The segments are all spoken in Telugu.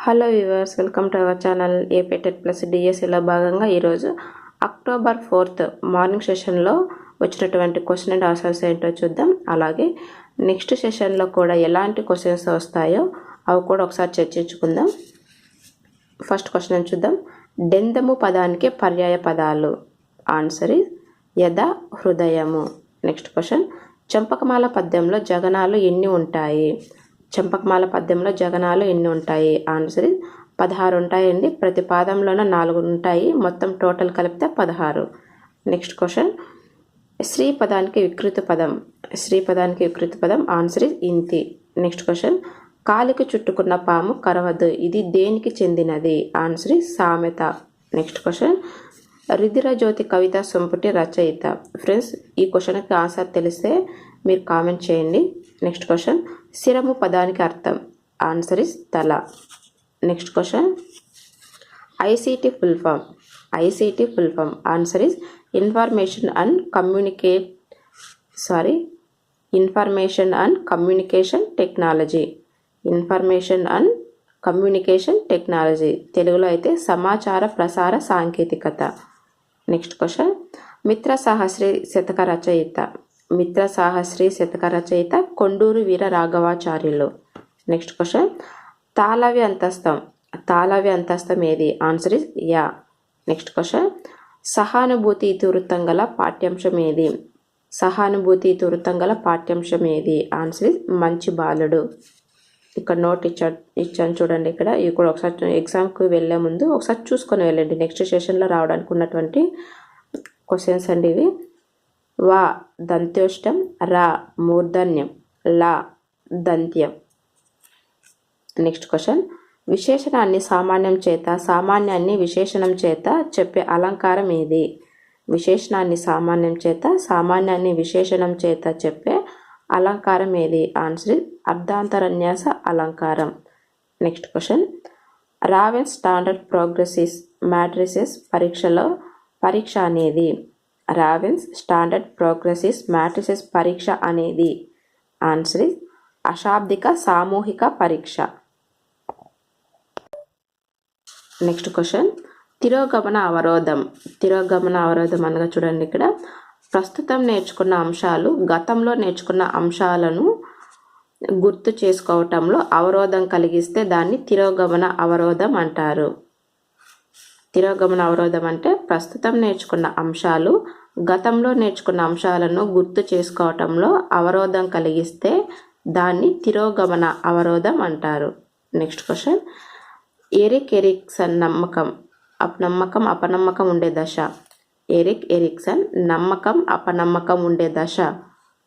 Hello viewers, welcome to our channel APTET plus డిఎస్సిలో భాగంగా ఈరోజు అక్టోబర్ 4th మార్నింగ్ సెషన్లో వచ్చినటువంటి క్వశ్చన్ అండ్ ఆన్సర్స్ ఏంటో చూద్దాం. అలాగే నెక్స్ట్ సెషన్లో కూడా ఎలాంటి క్వశ్చన్స్ వస్తాయో అవి కూడా ఒకసారి చర్చించుకుందాం. ఫస్ట్ క్వశ్చన్ చూద్దాం. డెందము పదానికి పర్యాయ పదాలు. ఆన్సర్ ఇస్ యద, హృదయము. Next question. చంపకమాల పద్యంలో జగనాలు ఎన్ని ఉంటాయి? చంపకమాల పద్యంలో జగనాలు ఎన్ని ఉంటాయి? ఆన్సర్ 16 ఉంటాయండి. ప్రతి పాదంలోనూ 4 ఉంటాయి. మొత్తం టోటల్ కలిపితే 16. Next question. శ్రీ పదానికి వికృతి పదం. శ్రీ పదానికి వికృతి పదం ఆన్సర్ ఇంతి. Next question. కాలికి చుట్టుకున్న పాము కరవదు, ఇది దేనికి చెందినది? ఆన్సర్ సామెత. Next question. రుధిర జ్యోతి కవిత సంపుటి రచయిత. ఫ్రెండ్స్, ఈ క్వశ్చన్కి ఆన్సర్ తెలిస్తే మీరు కామెంట్ చేయండి. Next question. శిరము పదానికి అర్థం. ఆన్సర్ ఇస్ తల. Next question. ICT full form. ICT full form answer is information and communication technology. Information and communication technology. తెలుగులో అయితే సమాచార ప్రసార సాంకేతికత. Next question. మిత్ర సాహస్రి శతక రచయిత. మిత్ర సాహస్రి శతక రచయిత కొండూరు వీర రాఘవాచార్యులు. Next question. తాళవ్య అంతస్థం. తాళవ్య అంతస్థం ఏది? ఆన్సర్ ఇస్ యా. Next question. సహానుభూతి ఇతివృత్తం గల పాఠ్యాంశం ఏది? సహానుభూతి ఇతివృత్తం గల పాఠ్యాంశం ఏది? ఆన్సర్ ఇస్ మంచి బాలుడు. ఇక్కడ నోట్ ఇచ్చాను చూడండి. ఇక్కడ ఇవి కూడా ఒకసారి ఎగ్జామ్కి వెళ్ళే ముందు ఒకసారి చూసుకొని వెళ్ళండి. నెక్స్ట్ సెషన్లో రావడానికి ఉన్నటువంటి క్వశ్చన్స్ అండి ఇవి. వా దంత్యోష్టం, రా మూర్ధన్యం, లా దంత్యం. Next question. విశేషణాన్ని సామాన్యం చేత, సామాన్యాన్ని విశేషణం చేత చెప్పే అలంకారం ఏది? విశేషణాన్ని సామాన్యం చేత, సామాన్యాన్ని విశేషణం చేత చెప్పే అలంకారం ఏది? ఆన్సర్ అర్ధాంతరన్యాస అలంకారం. Next question. Raven standard progressive matrices పరీక్షలో పరీక్ష అనేది? రావెన్స్ స్టాండర్డ్ ప్రోగ్రెసిస్ మ్యాట్రిసెస్ పరీక్ష అనేది? ఆన్సర్ అశాబ్దిక సామూహిక పరీక్ష. Next question. తిరోగమన అవరోధం. తిరోగమన అవరోధం అనగా చూడండి ఇక్కడ ప్రస్తుతం నేర్చుకున్న అంశాలు గతంలో నేర్చుకున్న అంశాలను గుర్తు చేసుకోవటంలో అవరోధం కలిగిస్తే దాన్ని తిరోగమన అవరోధం అంటారు. తిరోగమన అవరోధం అంటే ప్రస్తుతం నేర్చుకున్న అంశాలు గతంలో నేర్చుకున్న అంశాలను గుర్తు చేసుకోవటంలో అవరోధం కలిగిస్తే దాన్ని తిరోగమన అవరోధం అంటారు. Next question. ఎరిక్ ఎరిక్సన్ నమ్మకం అపనమ్మకం ఉండే దశ. ఎరిక్ ఎరిక్సన్ నమ్మకం అపనమ్మకం ఉండే దశ.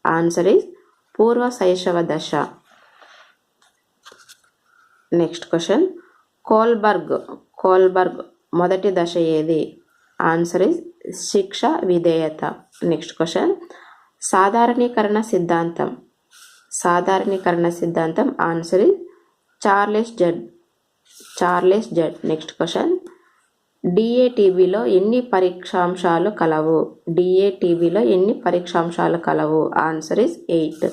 ఆన్సర్ ఇస్ పూర్వ శైశవ దశ. Next question. కోల్బర్గ్ మొదటి దశ ఏది? ఆన్సర్ ఇస్ శిక్ష విధేయత. Next question. సాధారణీకరణ సిద్ధాంతం. సాధారణీకరణ సిద్ధాంతం answer is Charles Judd. Next question. డిఏటిబిలో ఎన్ని పరీక్షాంశాలు కలవు? డిఏటిబిలో ఎన్ని పరీక్షాంశాలు కలవు? Answer is 8.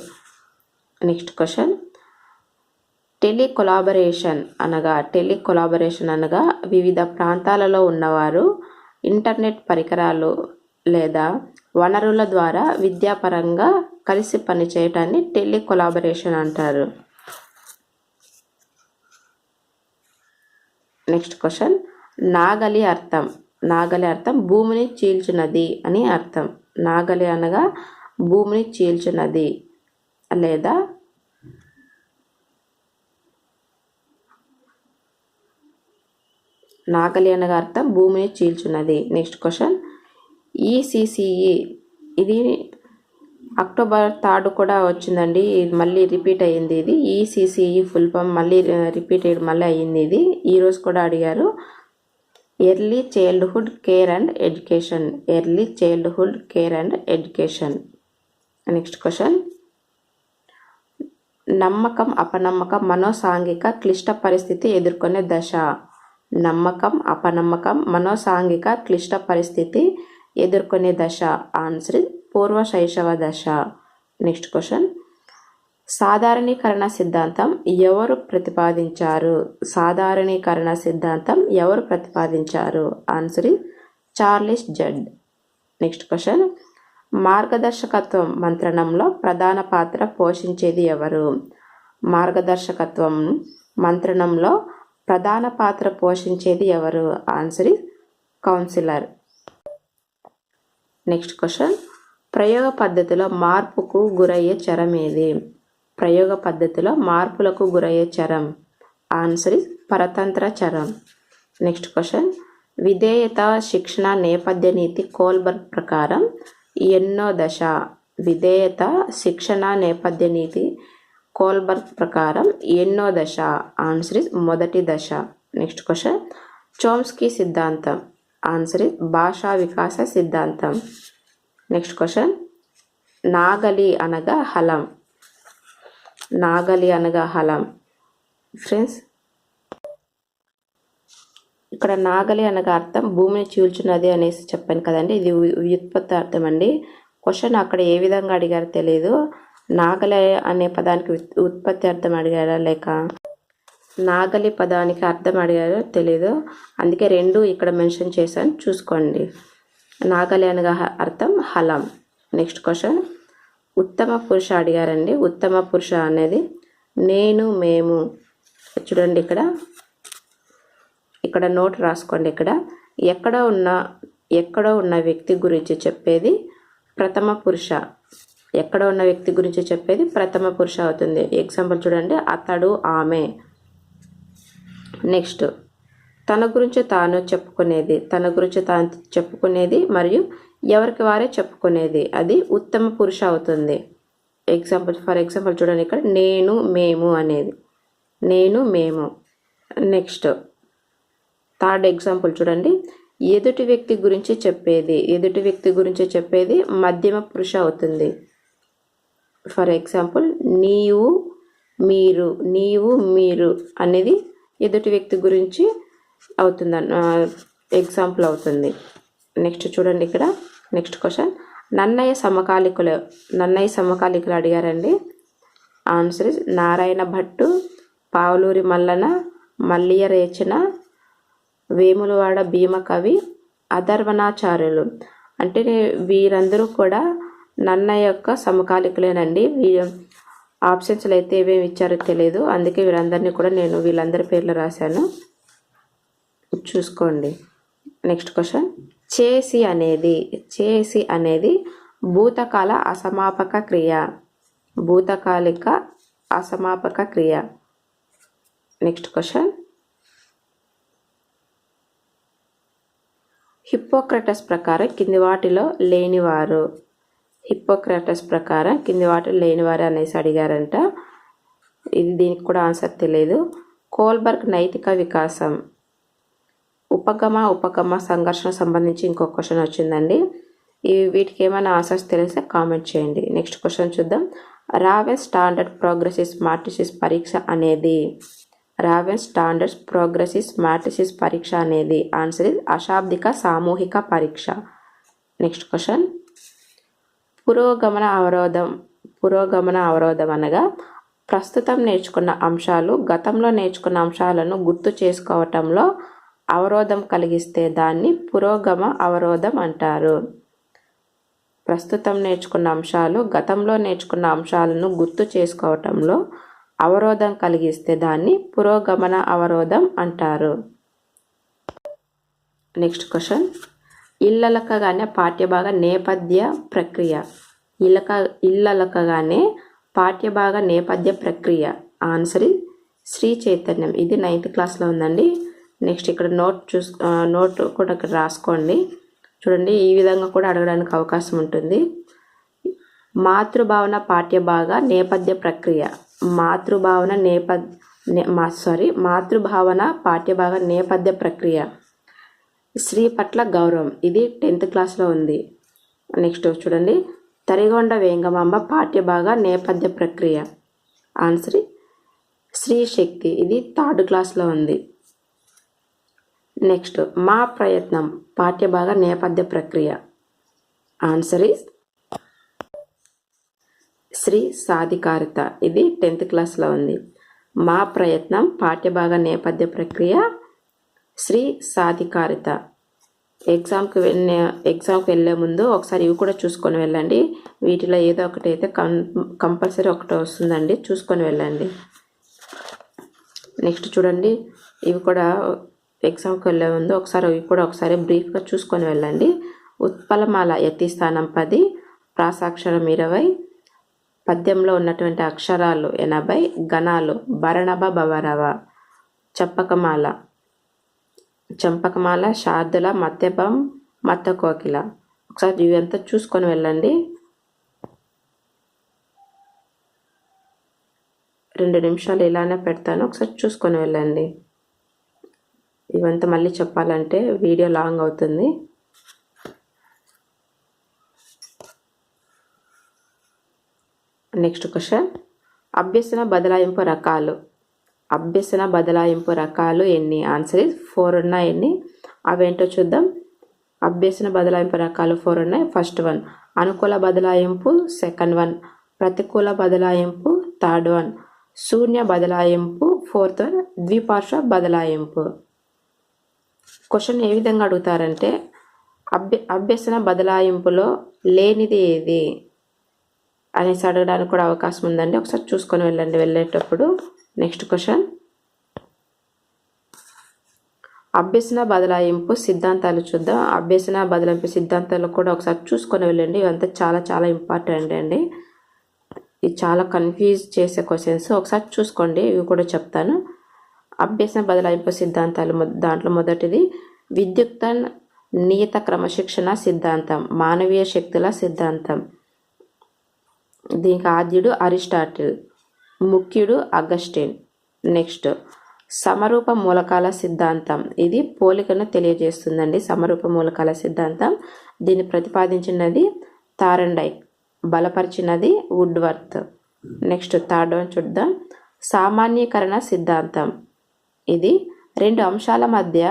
Next question. Telecollaboration అనగా వివిధ ప్రాంతాలలో ఉన్నవారు ఇంటర్నెట్ పరికరాలు లేదా వనరుల ద్వారా విద్యాపరంగా కలిసి పనిచేయటాన్ని టెలికొలాబరేషన్ అంటారు. Next question. నాగలి అర్థం భూమిని చీల్చున్నది అని అర్థం. నాగలి అనగా భూమిని చీల్చున్నది లేదా నాగలి అనగా అర్థం భూమిని చీల్చున్నది. Next question. ఈసిసిఈ ఇది అక్టోబర్ 3 కూడా వచ్చిందండి. మళ్ళీ రిపీట్ అయ్యింది. ఇది ఈసిసిఈ ఫుల్ ఫామ్ మళ్ళీ రిపీట్ అయ్యింది. ఇది ఈరోజు కూడా అడిగారు. Early childhood care and education. Early childhood care and education. Next question. నమ్మకం అపనమ్మకం మనోసాంఘిక క్లిష్ట పరిస్థితి ఎదుర్కొనే దశ. నమ్మకం అపనమ్మకం మనోసాంఘిక క్లిష్ట పరిస్థితి ఎదుర్కొనే దశ. ఆన్సర్ పూర్వ శైశవ దశ. Next question. సాధారణీకరణ సిద్ధాంతం ఎవరు ప్రతిపాదించారు? సాధారణీకరణ సిద్ధాంతం ఎవరు ప్రతిపాదించారు? Answer is Charles Judd. Next question, మార్గదర్శకత్వం మంత్రణంలో ప్రధాన పాత్ర పోషించేది ఎవరు? మార్గదర్శకత్వం మంత్రణంలో ప్రధాన పాత్ర పోషించేది ఎవరు? Answer is counsellor. Next question, ప్రయోగ పద్ధతిలో మార్పుకు గురయ్యే చరం ఏది? ప్రయోగ పద్ధతిలో మార్పులకు గురయ్యే చరం ఆన్సర్ ఇస్ పరతంత్ర చరం. నెక్స్ట్ క్వశ్చన్, విధేయత శిక్షణ నేపథ్య నీతి కోల్బర్గ్ ప్రకారం ఎన్నో దశ? విధేయత శిక్షణ నేపథ్య నీతి కోల్బర్గ్ ప్రకారం ఎన్నో దశ? ఆన్సర్ ఇస్ మొదటి దశ. నెక్స్ట్ క్వశ్చన్, చోమ్స్కీ సిద్ధాంతం ఆన్సర్ ఇస్ భాషా వికాస సిద్ధాంతం. నెక్స్ట్ క్వశ్చన్, నాగలి అనగా హలం. నాగలి అనగా హలం. ఫ్రెండ్స్, ఇక్కడ నాగలి అనగా అర్థం భూమిని చీల్చున్నది అనేసి చెప్పాను కదండి, ఇది వ్యుత్పత్తి అర్థం అండి. క్వశ్చన్ అక్కడ ఏ విధంగా అడిగారో తెలియదు. నాగలి అనే పదానికి ఉత్పత్తి అర్థం అడిగారా లేక నాగలి పదానికి అర్థం అడిగారో తెలియదు, అందుకే రెండు ఇక్కడ మెన్షన్ చేశాను, చూసుకోండి. నాగలి అనగా అర్థం హలం. నెక్స్ట్ క్వశ్చన్, ఉత్తమ పురుష అడిగారండి. ఉత్తమ పురుష అనేది నేను మేము. చూడండి ఇక్కడ నోట్ రాసుకోండి. ఎక్కడో ఉన్న వ్యక్తి గురించి చెప్పేది ప్రథమ పురుష. ఎక్కడ ఉన్న వ్యక్తి గురించి చెప్పేది ప్రథమ పురుష అవుతుంది. ఎగ్జాంపుల్ చూడండి, అతడు, ఆమె. నెక్స్ట్, తన గురించి తాను చెప్పుకునేది మరియు ఎవరికి వారే చెప్పుకునేది, అది ఉత్తమ పురుష అవుతుంది. ఫర్ ఎగ్జాంపుల్ చూడండి, ఇక్కడ నేను మేము అనేది నేను మేము. నెక్స్ట్, థర్డ్ ఎగ్జాంపుల్ చూడండి, ఎదుటి వ్యక్తి గురించి చెప్పేది మధ్యమ పురుష అవుతుంది. ఫర్ ఎగ్జాంపుల్ నీవు మీరు అనేది ఎదుటి వ్యక్తి గురించి అవుతుంది, ఎగ్జాంపుల్ అవుతుంది. నెక్స్ట్ చూడండి నెక్స్ట్ క్వశ్చన్, నన్నయ్య సమకాలికులు అడిగారండి. ఆన్సర్ నారాయణ భట్టు, పావులూరి మల్లన, మల్లియ రేచన, వేములవాడ భీమకవి, అధర్వణాచార్యులు. అంటే వీరందరూ కూడా నన్నయ్య యొక్క సమకాలికులేనండి. ఆప్షన్స్లో అయితే ఏమేమి ఇచ్చారో తెలియదు, అందుకే వీరందరినీ కూడా నేను వీళ్ళందరి పేర్లు రాశాను, చూసుకోండి. నెక్స్ట్ క్వశ్చన్, చేసి అనేది భూతకాల అసమాపక క్రియ. భూతకాలిక అసమాపక క్రియ. నెక్స్ట్ క్వశ్చన్, హిప్పోక్రటస్ ప్రకారం కింది వాటిలో లేనివారు. హిప్పోక్రటస్ ప్రకారం కింది వాటిలో లేనివారు అనేసి అడిగారంట. దీనికి కూడా ఆన్సర్ తెలియదు. కోల్బర్గ్ నైతిక వికాసం. ఉపగమ సంఘర్షణ సంబంధించి ఇంకో క్వశ్చన్ వచ్చిందండి. వీటికి ఏమైనా ఆన్సర్స్ తెలిస్తే కామెంట్ చేయండి. నెక్స్ట్ క్వశ్చన్ చూద్దాం. రావెన్ స్టాండర్డ్ ప్రోగ్రెసివ్ మాట్రిసిస్ పరీక్ష అనేది ఆన్సర్ ఇది అశాబ్దిక సామూహిక పరీక్ష. నెక్స్ట్ క్వశ్చన్, పురోగమన అవరోధం అనగా ప్రస్తుతం నేర్చుకున్న అంశాలు గతంలో నేర్చుకున్న అంశాలను గుర్తు చేసుకోవటంలో అవరోధం కలిగిస్తే దాన్ని పురోగమ అవరోధం అంటారు. ప్రస్తుతం నేర్చుకున్న అంశాలు గతంలో నేర్చుకున్న అంశాలను గుర్తు చేసుకోవటంలో అవరోధం కలిగిస్తే దాన్ని పురోగమన అవరోధం అంటారు. నెక్స్ట్ క్వశ్చన్, ఇల్లలకగానే పాఠ్యభాగ నేపథ్య ప్రక్రియ. ఇల్లలకగానే పాఠ్యభాగ నేపథ్య ప్రక్రియ. ఆన్సర్ శ్రీ చైతన్యం. ఇది 9th క్లాస్లో ఉందండి. నెక్స్ట్ ఇక్కడ నోట్ కూడా ఇక్కడ రాసుకోండి. చూడండి, ఈ విధంగా కూడా అడగడానికి అవకాశం ఉంటుంది. మాతృభావన పాఠ్యభాగ నేపథ్య ప్రక్రియ. మాతృభావన పాఠ్యభాగ నేపథ్య ప్రక్రియ. శ్రీ పట్ల గౌరవం. ఇది 10th క్లాస్లో ఉంది. నెక్స్ట్ చూడండి, తరిగొండ వేంగమాంబ పాఠ్యభాగ నేపథ్య ప్రక్రియ. ఆన్సర్ శ్రీ శక్తి. ఇది 3rd క్లాస్లో ఉంది. నెక్స్ట్, మా ప్రయత్నం పాఠ్యభాగ నేపథ్య ప్రక్రియ. ఆన్సర్ శ్రీ సాధికారిత ఇది 10th క్లాస్లో ఉంది. మా ప్రయత్నం పాఠ్యభాగ నేపథ్య ప్రక్రియ శ్రీ సాధికారిత. ఎగ్జామ్కి వెళ్ళే ముందు ఒకసారి ఇవి కూడా చూసుకొని వెళ్ళండి. వీటిలో ఏదో ఒకటి అయితే కంపల్సరీ ఒకటి వస్తుందండి, చూసుకొని వెళ్ళండి. నెక్స్ట్ చూడండి, ఇవి కూడా ఎగ్జామ్కి వెళ్ళే ముందు ఒకసారి బ్రీఫ్గా చూసుకొని వెళ్ళండి. ఉత్పలమాల యతిస్థానం 10, ప్రాసాక్షరం 20, పద్యంలో ఉన్నటువంటి అక్షరాలు 80, గణాలు భరణభ భవరవ, చంపకమాల శార్దుల మత్యపం మత్త కోకిల. ఒకసారి ఇవంతా చూసుకొని వెళ్ళండి. 2 నిమిషాలు ఇలానే పెడతాను, ఒకసారి చూసుకొని వెళ్ళండి. ఇవంతా మళ్ళీ చెప్పాలంటే వీడియో లాంగ్ అవుతుంది. నెక్స్ట్ క్వశ్చన్, అభ్యసన బదలాయింపు రకాలు ఎన్ని? ఆన్సర్ ఇస్ 4 ఉన్నాయండి. అవేంటో చూద్దాం. అభ్యసన బదలాయింపు రకాలు 4 ఉన్నాయి. ఫస్ట్ వన్ అనుకూల బదలాయింపు, సెకండ్ వన్ ప్రతికూల బదలాయింపు, థర్డ్ వన్ శూన్య బదలాయింపు, ఫోర్త్ వన్ ద్విపార్శ్వ బదలాయింపు. క్వశ్చన్ ఏ విధంగా అడుగుతారంటే అభ్యసన బదలాయింపులో లేనిది ఏది అనేసి అడగడానికి కూడా అవకాశం ఉందండి. ఒకసారి చూసుకొని వెళ్ళండి వెళ్ళేటప్పుడు. నెక్స్ట్ క్వశ్చన్, అభ్యసన బదలాయింపు సిద్ధాంతాలు చూద్దాం. అభ్యసన బదలాయింపు సిద్ధాంతాలు కూడా ఒకసారి చూసుకొని వెళ్ళండి. ఇవంతా చాలా చాలా ఇంపార్టెంట్ అండి. ఇది చాలా కన్ఫ్యూజ్ చేసే క్వశ్చన్స్, ఒకసారి చూసుకోండి. ఇవి కూడా చెప్తాను. అభ్యసన బదలాయింపు సిద్ధాంతాలు దాంట్లో మొదటిది విద్యుక్త నియత క్రమశిక్షణ సిద్ధాంతం, మానవీయ శక్తుల సిద్ధాంతం. దీనికి ఆద్యుడు అరిస్టాటిల్, ముఖ్యుడు అగస్టిన్. నెక్స్ట్ సమరూప మూలకాల సిద్ధాంతం, ఇది పోలికను తెలియజేస్తుందండి. సమరూప మూలకాల సిద్ధాంతం దీన్ని ప్రతిపాదించినది థారండైక్, బలపరిచినది వుడ్వర్త్. నెక్స్ట్ థర్డ్ వన్ చూద్దాం, సామాన్యీకరణ సిద్ధాంతం. ఇది 2 అంశాల మధ్య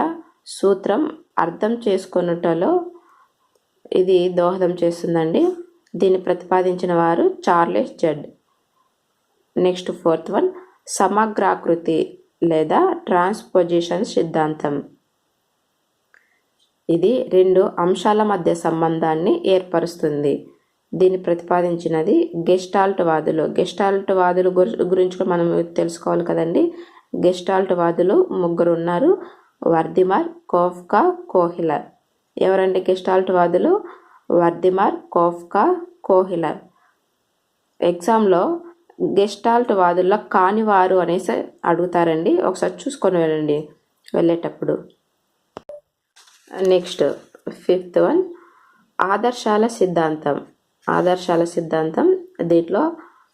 సూత్రం అర్థం చేసుకొనుటలో ఇది దోహదం చేస్తుందండి. దీన్ని ప్రతిపాదించిన వారు Charles Judd. Next fourth one సమగ్రాకృతి లేదా ట్రాన్స్పోజిషన్ సిద్ధాంతం. ఇది 2 అంశాల మధ్య సంబంధాన్ని ఏర్పరుస్తుంది. దీన్ని ప్రతిపాదించినది గెస్టాల్ట్ వాదులు గురించి మనం తెలుసుకోవాలి కదండి. గెస్టాల్ట్ వాదులు 3 ఉన్నారు, వర్దిమార్, కోఫ్కా, కోహిలర్. ఎవరండి గెస్టాల్ట్ వాదులు? Wertheimer, Koffka, Kohler. ఎగ్జామ్లో గెస్టాల్ట్ వాదుల్లో కానివారు అనేసి అడుగుతారండి, ఒకసారి చూసుకొని వెళ్ళండి వెళ్ళేటప్పుడు. నెక్స్ట్ ఫిఫ్త్ వన్ ఆదర్శాల సిద్ధాంతం. దీంట్లో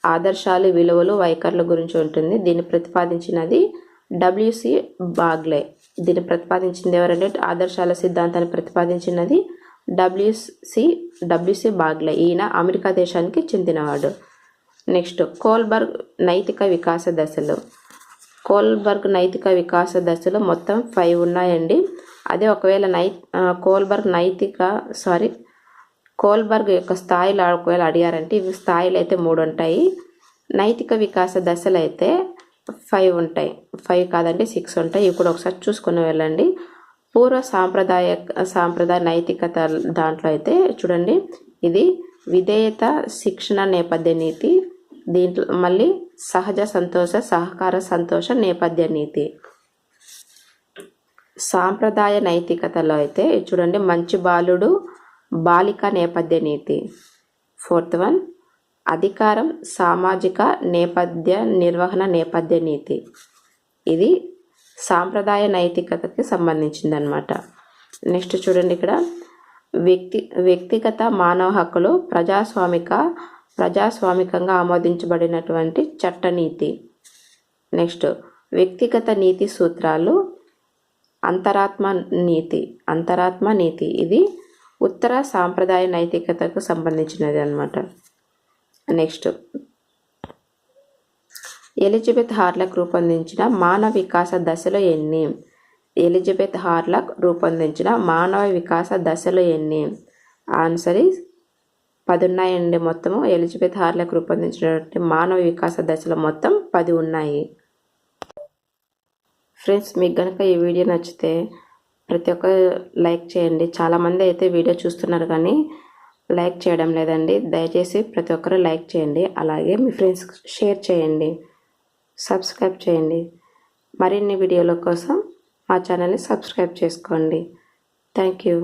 ఆదర్శాలు, విలువలు, వైఖరుల గురించి ఉంటుంది. దీన్ని ప్రతిపాదించినది డబ్ల్యూసి బాగ్లే. దీన్ని ప్రతిపాదించింది ఎవరంటే ఆదర్శాల సిద్ధాంతాన్ని ప్రతిపాదించినది డబ్ల్యూసి బాగ్లే. ఈయన అమెరికా దేశానికి చెందినవాడు. నెక్స్ట్ కోల్బర్గ్ నైతిక వికాస దశలు. మొత్తం 5 ఉన్నాయండి. అదే ఒకవేళ కోల్బర్గ్ యొక్క స్థాయిలో ఒకవేళ అడిగారంటే ఇవి స్థాయిలు అయితే 3 ఉంటాయి. నైతిక వికాస దశలు అయితే 5 ఉంటాయి. 5 కాదండి 6 ఉంటాయి. ఇవి కూడా ఒకసారి చూసుకొని వెళ్ళండి. పూర్వ సాంప్రదాయ నైతికత దాంట్లో అయితే చూడండి, ఇది విధేయత, శిక్షణ నేపథ్య నీతి. దీంట్లో మళ్ళీ సహజ సంతోష, సహకార సంతోష నేపథ్య నీతి. సాంప్రదాయ నైతికతలో అయితే చూడండి, మంచి బాలుడు, బాలిక నేపథ్య నీతి. ఫోర్త్ వన్ అధికారం, సామాజిక నేపథ్య నిర్వహణ నేపథ్య నీతి. ఇది సాంప్రదాయ నైతికతకి సంబంధించింది అనమాట. నెక్స్ట్ చూడండి, ఇక్కడ వ్యక్తిగత మానవ హక్కులు, ప్రజాస్వామికంగా ఆమోదించబడినటువంటి చట్టనీతి. నెక్స్ట్ వ్యక్తిగత నీతి సూత్రాలు, అంతరాత్మ నీతి. ఇది ఉత్తర సాంప్రదాయ నైతికతకు సంబంధించినది అన్నమాట. నెక్స్ట్ ఎలిజబెత్ హార్లాక్ రూపొందించిన మానవ వికాస దశలు ఎన్ని? ఆన్సర్ ఈజ్ 10 ఉన్నాయండి మొత్తము. ఎలిజబెత్ హార్లెక్ రూపొందించినటువంటి మానవ వికాస దశలో మొత్తం 10 ఉన్నాయి. ఫ్రెండ్స్, మీకు కనుక ఈ వీడియో నచ్చితే ప్రతి ఒక్కరు లైక్ చేయండి. చాలామంది అయితే వీడియో చూస్తున్నారు కానీ లైక్ చేయడం లేదండి. దయచేసి ప్రతి ఒక్కరు లైక్ చేయండి. అలాగే మీ ఫ్రెండ్స్ షేర్ చేయండి, సబ్స్క్రైబ్ చేయండి. మరిన్ని వీడియోల కోసం మా ఛానల్ని సబ్స్క్రైబ్ చేసుకోండి. Thank you.